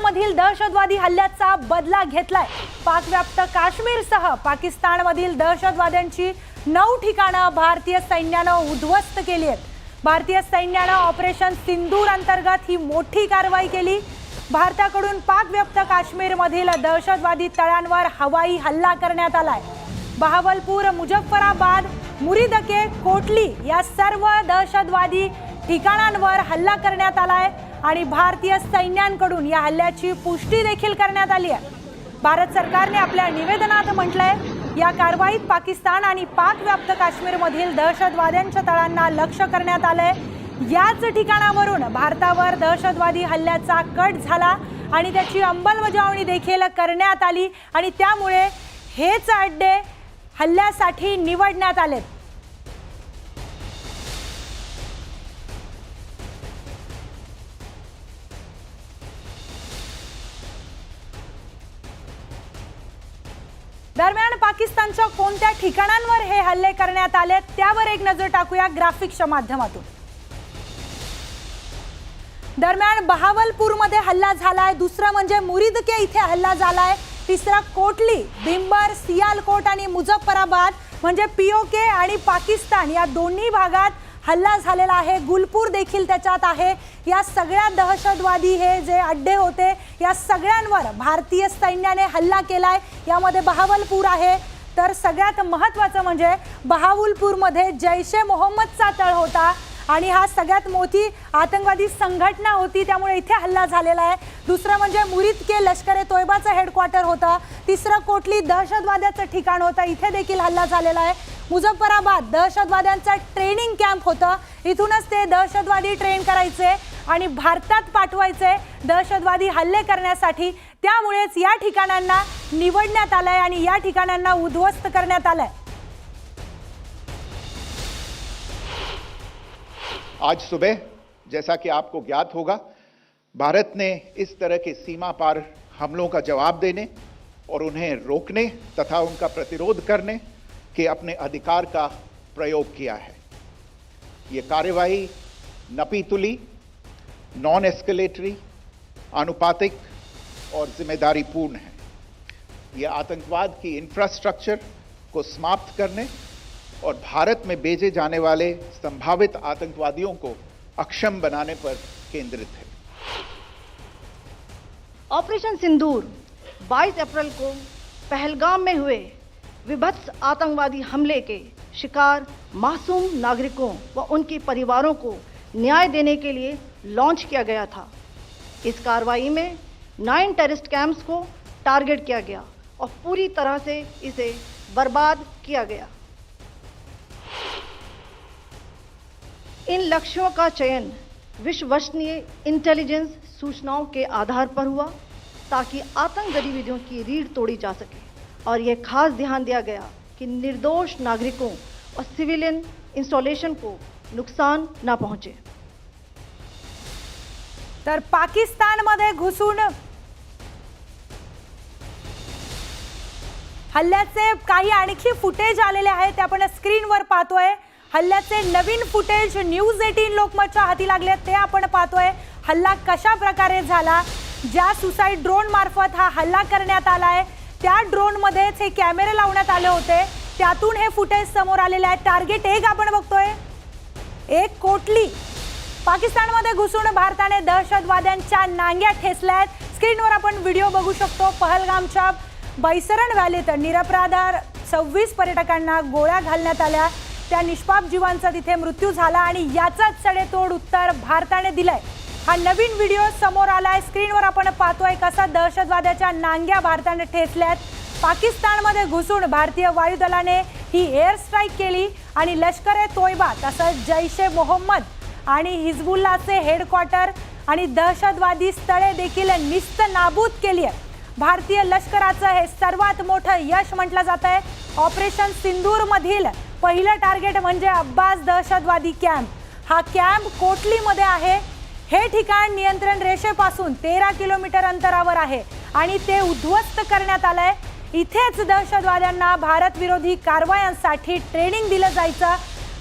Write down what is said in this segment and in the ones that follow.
सिंधूरमधील दहशतवादी हल्ल्याचा बदला घेतलाय। पाकव्याप्त काश्मीरसह पाकिस्तानमधील दहशतवाद्यांची 9 ठिकाणं भारतीय सैन्यानं उद्ध्वस्त केली आहेत। भारतीय सैन्यानं ऑपरेशन सिंदूर अंतर्गत ही मोठी कारवाई केली। भारताकडून पाकव्याप्त काश्मीरमधील दहशतवादी तळांवर हवाई हल्ला करण्यात आलाय। बहावलपूर, मुझफ्फराबाद, मुरीदके, कोटली या सर्व दहशतवादी ठिकाणांवर हल्ला करण्यात आलाय आणि भारतीय सैन्याकडून या हल्ल्याची पुष्टी देखील करण्यात आली आहे। भारत सरकारने आपल्या निवेदनात म्हटलंय, या कारवाईत पाकिस्तान आणि पाकव्याप्त काश्मीरमधील दहशतवाद्यांच्या तळांना लक्ष्य करण्यात आलंय। याच ठिकाणावरून भारतावर दहशतवादी हल्ल्याचा कट झाला आणि त्याची अंमलबजावणी देखील करण्यात आली आणि त्यामुळे हेच अड्डे हल्ल्यासाठी निवडण्यात आले। दरम्यान पाकिस्तानच्या कोणत्या ठिकाणांवर हे हल्ले करण्यात आले त्यावर एक नजर टाकूया ग्राफिक्सच्या माध्यमातून। दरम्यान बहावलपूरमध्ये हल्ला झालाय, दुसरा म्हणजे मुरीदके इथे हल्ला झालाय, तिसरा कोटली, बिंबर, सियालकोट आणि मुझफ्फराबाद म्हणजे पीओके आणि पाकिस्तान या दोन्ही भागात हल्ला झालेला आहे। गुलपूर देखील त्याच्यात आहे। या सगळ्या दहशतवादी हे जे अड्डे होते या सगळ्यांवर भारतीय सैन्याने हल्ला केलाय। यामध्ये बहावलपूर आहे, तर सगळ्यात महत्त्वाचं म्हणजे बहावलपूरमध्ये जैशे मोहम्मदचा तळ होता आणि हा सगळ्यात मोठी आतंकवादी संघटना होती, त्यामुळे इथे हल्ला झालेला आहे। दुसरं म्हणजे मुरीदके लष्कर तोयबाचं हेडक्वार्टर होतं, तिसरं कोटली दहशतवाद्याचं ठिकाण होतं, इथे देखील हल्ला झालेला आहे। मुझफ्फराबाद दहशतवाद्यांचा ट्रेनिंग कॅम्प होतं, इथूनच ते दहशतवादी ट्रेन करायचे आणि भारतात पाठवायचे दहशतवादी हल्ले करण्यासाठी, त्यामुळेच या ठिकाणांना निवडण्यात आलंय आणि या ठिकाणांना उद्ध्वस्त करण्यात आलंय। आज सुबह जैसा कि आपको ज्ञात होगा, भारत ने इस तरह के सीमा पार हमलों का जवाब देने और उन्हें रोकने तथा उनका प्रतिरोध करने के अपने अधिकार का प्रयोग किया है। ये कार्रवाई नपीतुली, नॉन एस्केलेटरी, आनुपातिक और जिम्मेदारीपूर्ण है। ये आतंकवाद की इंफ्रास्ट्रक्चर को समाप्त करने और भारत में भेजे जाने वाले संभावित आतंकवादियों को अक्षम बनाने पर केंद्रित है। ऑपरेशन सिंदूर 22 अप्रैल को पहलगाम में हुए विभत्स आतंकवादी हमले के शिकार मासूम नागरिकों व उनके परिवारों को न्याय देने के लिए लॉन्च किया गया था। इस कार्रवाई में 9 टेररिस्ट कैंप्स को टारगेट किया गया और पूरी तरह से इसे बर्बाद किया गया। इन लक्ष्यों का चयन विश्वसनीय इंटेलिजेंस सूचनाओं के आधार पर हुआ ताकि आतंक गतिविधियों की रीढ़ तोड़ी जा सके और यह खास ध्यान दिया गया कि निर्दोष नागरिकों और सिविलियन इंस्टॉलेशन को नुकसान न पहुंचे। तर पाकिस्तानमध्ये घुसून हल्ल्याचे काही आणखी फुटेज आलेले आहेत, ते आपण स्क्रीनवर पाहतोय। हल्ल्याचे नवीन फुटेज न्यूज 18 लोकमतच्या हाती लागले ते आपण पाहतोय। हल्ला कशा प्रकारे झाला, ज्या सुसाइड ड्रोन मार्फत हा हल्ला करण्यात आलाय त्या ड्रोन मध्येच हे कॅमेरे लावण्यात आले होते, त्यातून हे फुटेज समोर आलेले आहे। टार्गेट 1 आपण बघतोय, एक कोटली। पाकिस्तानमध्ये घुसून भारताने दहशतवाद्यांच्या नांग्या ठेचल्यात। स्क्रीनवर आपण व्हिडिओ बघू शकतो। पहलगामच्या बैसरण व्हॅलीत निरपराध 26 पर्यटकांना गोळ्या घालण्यात आल्या, त्या निष्पाप जीवांचा तिथे मृत्यू झाला आणि याचाच सडेतोड उत्तर भारताने दिलंय। हा नवीन व्हिडिओ समोर आलाय, स्क्रीनवर आपण पाहतोय कसा दहशतवाद्याच्या नांग्या भारताने ठेचल्यात। पाकिस्तानमध्ये घुसून भारतीय वायुदलाने ही एअर स्ट्राईक केली आणि लष्कर तोयबा तसंच जैशे मोहम्मद आणि हिजबुल्लाचे हेडक्वार्टर आणि दहशतवादी स्थळे देखील निस्तनाबूद केली आहे। भारतीय लष्कराचं हे सर्वात मोठं यश म्हटलं जात आहे। ऑपरेशन सिंदूर मधील पहिलं टार्गेट म्हणजे अब्बास दहशतवादी कॅम्प। हा कॅम्प कोटलीमध्ये आहे। हे ठिकाण नियंत्रण रेषेपासून 13 किलोमीटर अंतरावर आहे आणि ते उद्ध्वस्त करण्यात आलंय। इथेच दहशतवाद्यांना भारत विरोधी कारवायांसाठी ट्रेनिंग दिलं जायचं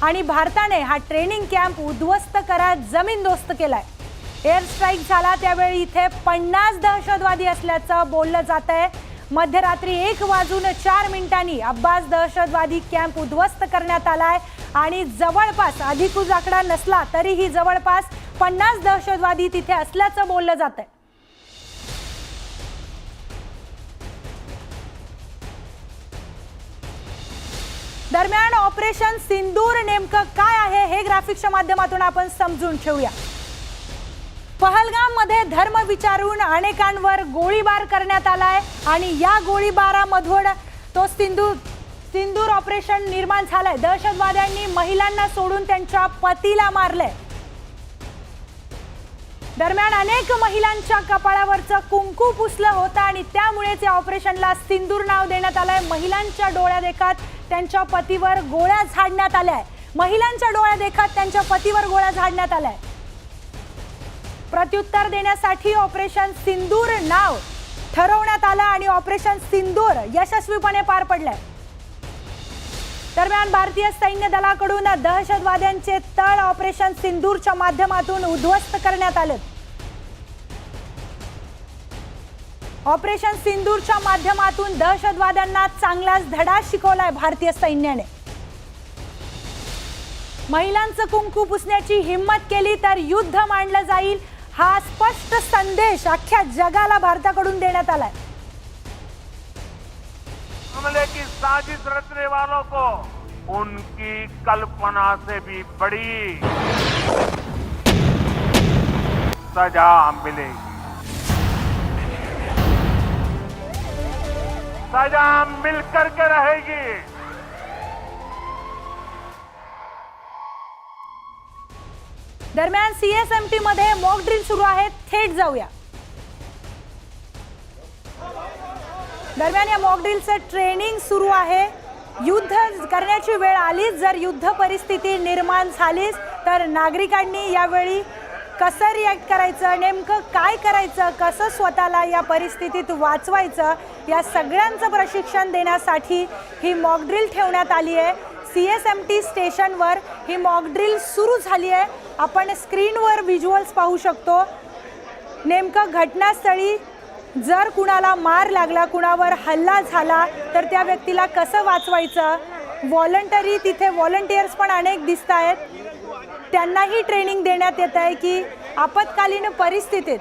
आणि भारताने हा ट्रेनिंग कॅम्प उद्ध्वस्त करत जमीनदोस्त केलाय। एअर स्ट्राईक झाला त्यावेळी इथे 50 दहशतवादी असल्याचं बोललं जात आहे। मध्यरात्री 1:04 अब्बास दहशतवादी कॅम्प उद्ध्वस्त करण्यात आलाय आणि जवळपास अधिकृत आकडा नसला तरीही जवळपास 50 दहशतवादी तिथे असल्याचं बोललं जात आहे। दरम्यान ऑपरेशन सिंदूर नेमकं काय आहे हे ग्राफिक्सच्या माध्यमातून आपण समजून घेऊया। पहलगाममध्ये धर्म विचारून अनेकांवर गोळीबार करण्यात आलाय आणि या गोळीबारामधून तो सिंदूर ऑपरेशन निर्माण झालंय। दहशतवाद्यांनी महिलांना सोडून त्यांच्या पतीला मारलंय। दरम्यान अनेक महिलांच्या कपाळावरचं कुंकू पुसलं होतं आणि त्यामुळेच या ऑपरेशनला सिंदूर नाव देण्यात आलंय। महिलांच्या डोळ्या देखत त्यांच्या पतीवर गोळ्या झाडण्यात आल्या। महिलांच्या डोळ्या देखत त्यांच्या पतीवर गोळ्या झाडण्यात आल्या। प्रत्युत्तर देण्यासाठी ऑपरेशन सिंदूर नाव ठरवण्यात आलं आणि ऑपरेशन सिंदूर यशस्वीपणे पार पडलंय। दरम्यान भारतीय सैन्य दलाकडून दहशतवाद्यांचे तळ ऑपरेशन सिंदूरच्या माध्यमातून उद्ध्वस्त करण्यात आले। ऑपरेशन सिंदूरच्या माध्यमातून दहशतवाद्यांना चांगलाच धडा शिकवलाय भारतीय सैन्याने। महिलांचं कुंकू पुसण्याची हिम्मत केली तर युद्ध मांडलं जाईल हा स्पष्ट संदेश अख्ख्या जगाला भारताकडून देण्यात आलाय। हमले की साजिश रचने वालों को उनकी कल्पना से भी बड़ी सजा मिलेगी। सजा मिलकर के रहेगी। दरम्यान सीएसएमटी मध्ये मॉक ड्रिल सुरू आहे, थेट जाऊया। दरम्यान या मॉक ड्रिलचं ट्रेनिंग सुरू आहे। युद्ध करण्याची वेळ आलीच, जर युद्ध परिस्थिती निर्माण झालीच तर नागरिकांनी यावेळी कसं रिॲक्ट करायचं, नेमकं काय करायचं, कसं स्वतःला या परिस्थितीत वाचवायचं, या सगळ्यांचं प्रशिक्षण देण्यासाठी ही मॉक ड्रिल ठेवण्यात आली आहे। सीएसएमटी स्टेशनवर ही मॉक ड्रिल सुरू झाली आहे। आपण स्क्रीनवर व्हिज्युअल्स पाहू शकतो। नेमकं घटनास्थळी जर कुणाला मार लागला, कुणावर हल्ला झाला तर त्या व्यक्तीला कसं वाचवायचं, व्हॉलंटरी तिथे व्हॉलंटियर्स पण अनेक दिसत आहेत, त्यांनाही ट्रेनिंग देण्यात येत आहे की आपत्कालीन परिस्थितीत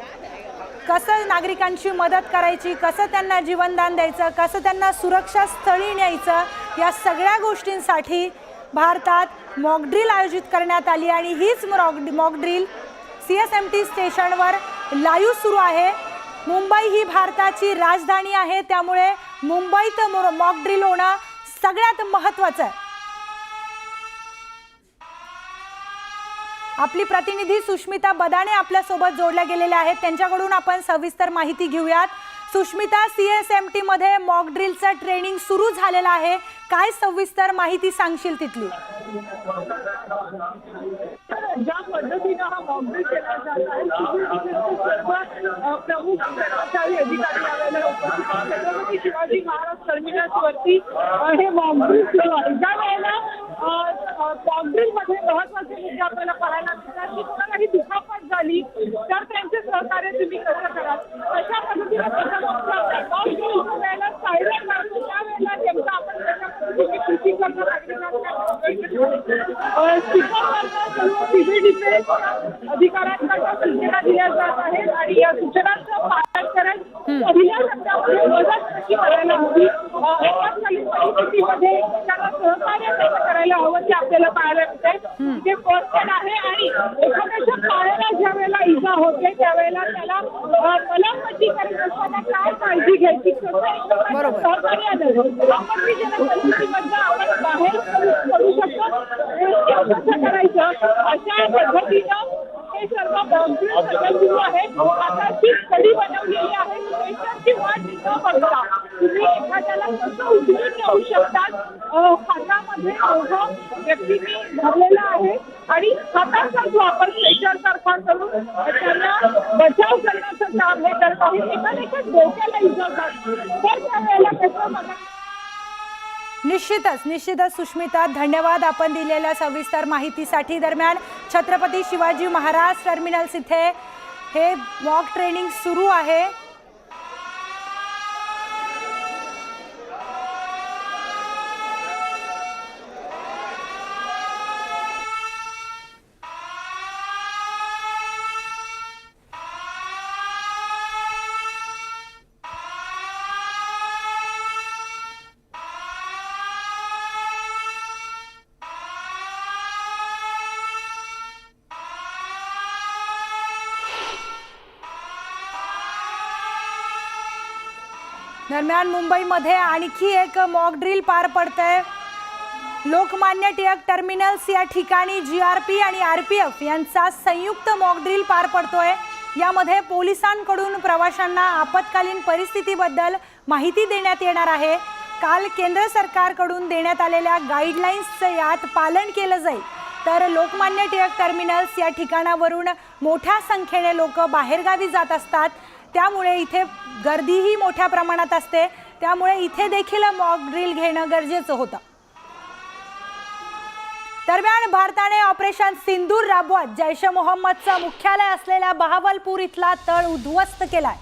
कसं नागरिकांची मदत करायची, कसं त्यांना जीवनदान द्यायचं, कसं त्यांना सुरक्षा स्थळी न्यायचं, या सगळ्या गोष्टींसाठी भारतात मॉक ड्रिल आयोजित करण्यात आली आणि हीच मॉक ड्रिल सीएसएमटी स्टेशनवर लाईव्ह सुरू आहे। मुंबई ही भारताची राजधानी आहे, त्यामुळे मुंबईत मॉक ड्रिल होणं सगळ्यात महत्त्वाचं आहे। आपली प्रतिनिधी सुष्मिता बदाणे आपल्या सोबत जोडल्या गेलेल्या आहेत, त्यांच्याकडून आपण सविस्तर माहिती घेऊयात। सुष्मिता, सीएसएमटी मध्ये मॉक ड्रिलचं ट्रेनिंग सुरू झालेलं आहे, काय सविस्तर माहिती सांगशील तिथली? ज्या पद्धतीनं हा मॉक ड्रिल केला जात आहे, प्रमुख कर्मचारी अधिकारी यावेळेला उपस्थित आहेत। छत्रपती शिवाजी महाराज टर्मिनसवरती हे मॉक ड्रिल सुरू आहे। ज्या वेळेला मॉक ड्रिल मध्ये महत्वाचे मुद्दे आपल्याला पाहायला मिळतात की कोणालाही दुखापत झाली तर त्यांचे सहकार्य तुम्ही कसं कराल, अशा पद्धतीने मॉक ड्रिल वेळेला सायरन मारून त्यावेळेला नेमकं आपण कशा पद्धतीने कृती करणार अधिकाऱ्यांकडून सूचना दिल्या जात आहेत आणि या सूचनांचं पालन करत पहिल्या टप्प्यामध्ये मदत कशी करायला हवी, आपत्कालीन परिस्थितीमध्ये त्यांना सहकार्य कसं करायला हवं ते आपल्याला पाहायला मिळतंय। ते फर्स्ट एड आहे आणि एखाद्याच्या पायाला ज्या वेळेला इजा होते त्यावेळेला त्याला मलमपट्टी करत असताना काय काळजी घ्यायची, सहकार्याने आपत्तीजनक परिस्थितीमधनं आपण बाहेर पडू शकतो कसं करायचं, अशा पद्धतीनं हे सर्व सगळं सुरू आहे। आता जी स्टडी बनवलेली आहे पेशंटची वाट न बघता तुम्ही एखाद्याला कसं उचलून नेऊ शकतात। हातामध्ये अवघं व्यक्तींनी धरलेला आहे आणि हाताचा जो आपण प्रेशर सारखा करून त्यांना बचाव करण्याचं काम हे करत आहे। एखाद्याच्या डोक्याला इजा झाली तर त्यावेळेला कसं बघा। निश्चितच सुष्मिता, धन्यवाद आपण दिलेल्या सविस्तर माहितीसाठी। दरम्यान छत्रपती शिवाजी महाराज टर्मिनल्स इथे हे मॉक ट्रेनिंग सुरू आहे। दरम्यान मुंबईमध्ये आणखी एक मॉक ड्रिल पार पडतंय। लोकमान्य टिळक टर्मिनल्स या ठिकाणी जीआरपी आणि आरपीएफ यांचा संयुक्त मॉक ड्रिल पार पडतोय। यामध्ये पोलिसांकडून प्रवाशांना आपत्कालीन परिस्थितीबद्दल माहिती देण्यात येणार आहे। काल केंद्र सरकारकडून देण्यात आलेल्या गाईडलाईन्सचं यात पालन केलं जाईल। तर लोकमान्य टिळक टर्मिनल्स या ठिकाणावरून मोठ्या संख्येने लोक बाहेरगावी जात असतात, त्यामुळे इथे गर्दीही मोठ्या प्रमाणात असते, त्यामुळे इथे देखील मॉक ड्रिल घेणं गरजेचं होतं। दरम्यान भारताने ऑपरेशन सिंदूर राबवत जैश ए मोहम्मदचं मुख्यालय असलेल्या बहावलपूर इथला तळ उद्ध्वस्त केलाय।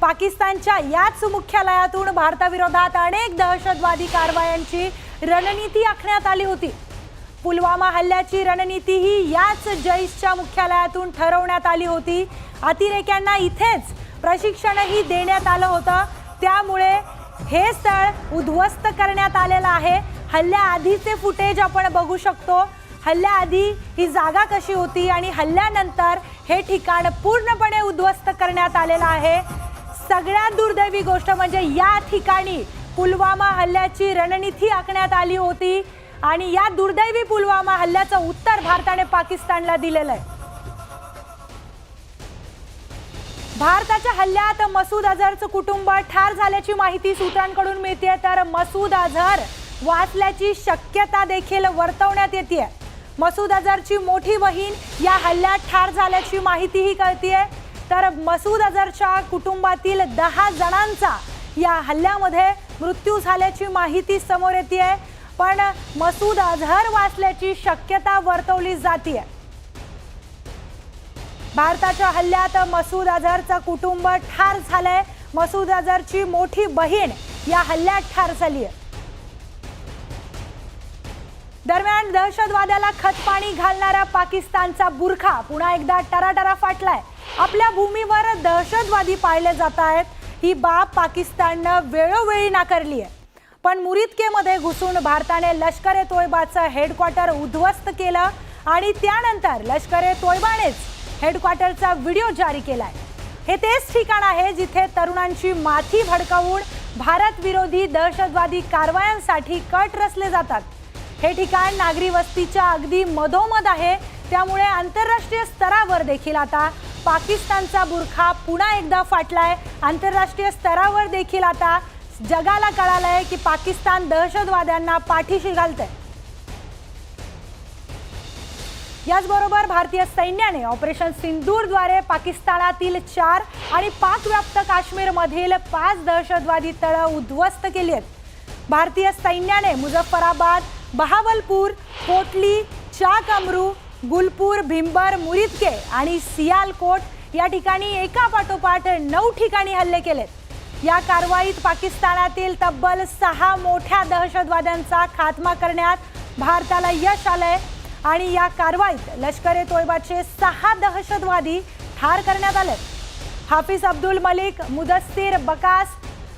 पाकिस्तानच्या याच मुख्यालयातून भारताविरोधात अनेक दहशतवादी कारवायांची रणनीती आखण्यात आली होती। पुलवामा हल्ल्याची रणनीती ही याच जैशच्या मुख्यालयातून ठरवण्यात आली होती। अतिरेक्यांना इथेच प्रशिक्षणही देण्यात आलं होतं, त्यामुळे हे स्थळ उद्ध्वस्त करण्यात आलेलं आहे। हल्ल्याआधीचे फुटेज आपण बघू शकतो। हल्ल्याआधी ही जागा कशी होती आणि हल्ल्यानंतर हे ठिकाण पूर्णपणे उद्ध्वस्त करण्यात आलेलं आहे। सगळ्यात दुर्दैवी गोष्ट म्हणजे या ठिकाणी पुलवामा हल्ल्याची रणनीती आखण्यात आली होती आणि या दुर्दैवी पुलवामा हल्ल्याचं उत्तर भारताने पाकिस्तानला दिलेलं आहे। भारताच्या हल्ल्यात मसूद अझहरचं कुटुंब ठार झाल्याची माहिती सूत्रांकडून मिळते, तर मसूद अझहर वाचल्याची शक्यता देखील वर्तवण्यात येते। मसूद अझहरची मोठी बहीण या हल्ल्यात ठार झाल्याची माहितीही कळतीये, तर मसूद अझहरच्या कुटुंबातील 10 जणांचा या हल्ल्यामध्ये मृत्यू झाल्याची माहिती समोर येते, पण मसूद अझहर वाचल्याची शक्यता वर्तवली जाते। भारताच्या हल्ल्यात मसूद अझहरचं कुटुंब ठार झालंय। मसूद अझहरची मोठी बहीण या हल्ल्यात ठार झाली आहे। दरम्यान दहशतवाद्याला खतपाणी घालणारा पाकिस्तानचा बुरखा पुन्हा एकदा टराटरा फाटलाय। आपल्या भूमीवर दहशतवादी पाळले जात आहेत, ही बाब पाकिस्ताननं वेळोवेळी नाकारली आहे, पण मुरिदकेमध्ये घुसून भारताने लष्कर ए तोयबाचं हेडक्वार्टर उद्ध्वस्त केलं आणि त्यानंतर लष्कर ए तोयबानेच हेडक्वार्टरचा व्हिडिओ जारी केलाय। हे तेच ठिकाण आहे जिथे तरुणांची माथी भडकावून भारत विरोधी दहशतवादी कारवायांसाठी कट रचले जातात। हे ठिकाण नागरी वस्तीच्या अगदी मधोमध आहे, त्यामुळे आंतरराष्ट्रीय स्तरावर देखील आता पाकिस्तानचा बुरखा पुन्हा एकदा फाटलाय। आंतरराष्ट्रीय स्तरावर देखील आता जगाला कळालंय की पाकिस्तान दहशतवाद्यांना पाठीशी घालतंय। याचबरोबर भारतीय सैन्याने ऑपरेशन सिंदूरद्वारे पाकिस्तानातील 4 आणि पाकव्याप्त काश्मीरमधील 5 दहशतवादी तळं उद्ध्वस्त केली आहेत। भारतीय सैन्याने मुझफ्फराबाद, बहावलपूर, कोटली, चाकमरू, गुलपूर, भिंबर, मुरिदके आणि सियालकोट या ठिकाणी एकापाठोपाठ 9 ठिकाणी हल्ले केलेत। या कारवाईत पाकिस्तानातील तब्बल 6 मोठ्या दहशतवाद्यांचा खात्मा करण्यात भारताला यश आलंय आणि या कारवाईत लष्कर ए तोयबाचे 6 दहशतवादी ठार करण्यात आले। हाफिज अब्दुल मलिक, मुदस्सिर बकास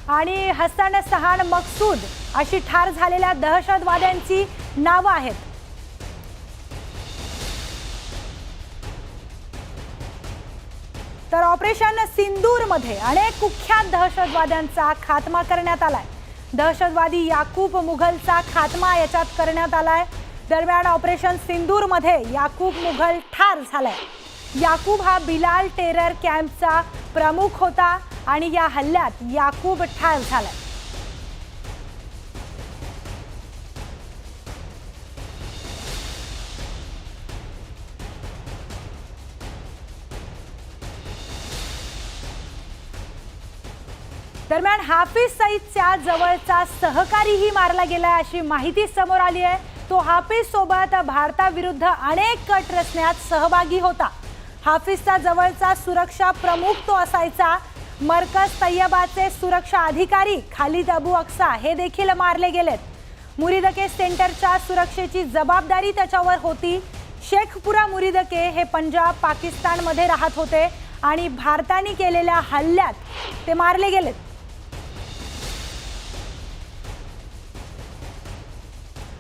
आणि हसन सहान मकसूद अशी ठार झालेल्या दहशतवाद्यांची नावं आहेत। तर ऑपरेशन सिंदूरमध्ये अनेक कुख्यात दहशतवाद्यांचा खात्मा करण्यात आलाय। दहशतवादी याकूब मुघलचा खात्मा याच्यात करण्यात आलाय। दरम्यान ऑपरेशन सिंदूरमध्ये याकूब मुघल ठार झालाय। याकूब हा बिलाल टेरर कॅम्पचा प्रमुख होता आणि या हल्ल्यात याकूब ठार झालाय। दरम्यान हाफिज सईदच्या जवळचा सहकारीही मारला गेलाय अशी माहिती समोर आली आहे। तो हाफिज सोबत भारताविरुद्ध अनेक कट रचण्यात सहभागी होता। हाफिजचा जवळचा सुरक्षा प्रमुख तो असायचा। मरकज तय्यबाचे सुरक्षा अधिकारी खालिद अबू अक्सा हे देखील मारले गेलेत। मुरीदके सेंटरच्या सुरक्षेची जबाबदारी त्याच्यावर होती। शेखपुरा मुरीदके हे पंजाब पाकिस्तानमध्ये राहत होते आणि भारताने केलेल्या हल्ल्यात ते मारले गेलेत।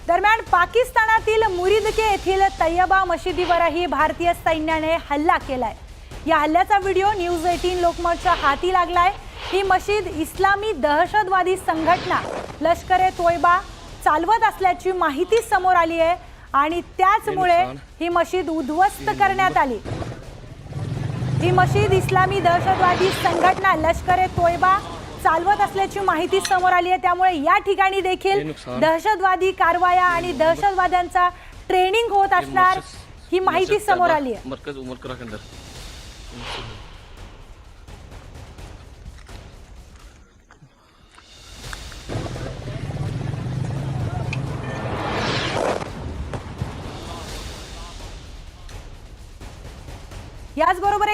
दरम्यान पाकिस्तानातील मुरीदके येथील तय्यबा मशिदीवरही भारतीय सैन्याने हल्ला केलाय। या हल्ल्याचा व्हिडिओ न्यूज 18 लोकमतच्या हाती लागलाय। ही मशीद इस्लामी दहशतवादी संघटना लष्कर-ए तोयबा चालवत असल्याची माहिती समोर आली आहे आणि त्याचमुळे ही मशीद उद्ध्वस्त करण्यात आली। ही मशीद इस्लामी दहशतवादी संघटना लष्कर-ए तोयबा चालवत असल्याची माहिती समोर आली आहे। त्यामुळे या ठिकाणी देखील दहशतवादी कारवाया आणि दहशतवाद्यांचा ट्रेनिंग होत असणार ही माहिती समोर आली आहे। मरकज उमर करा के अंदर याचबरोबर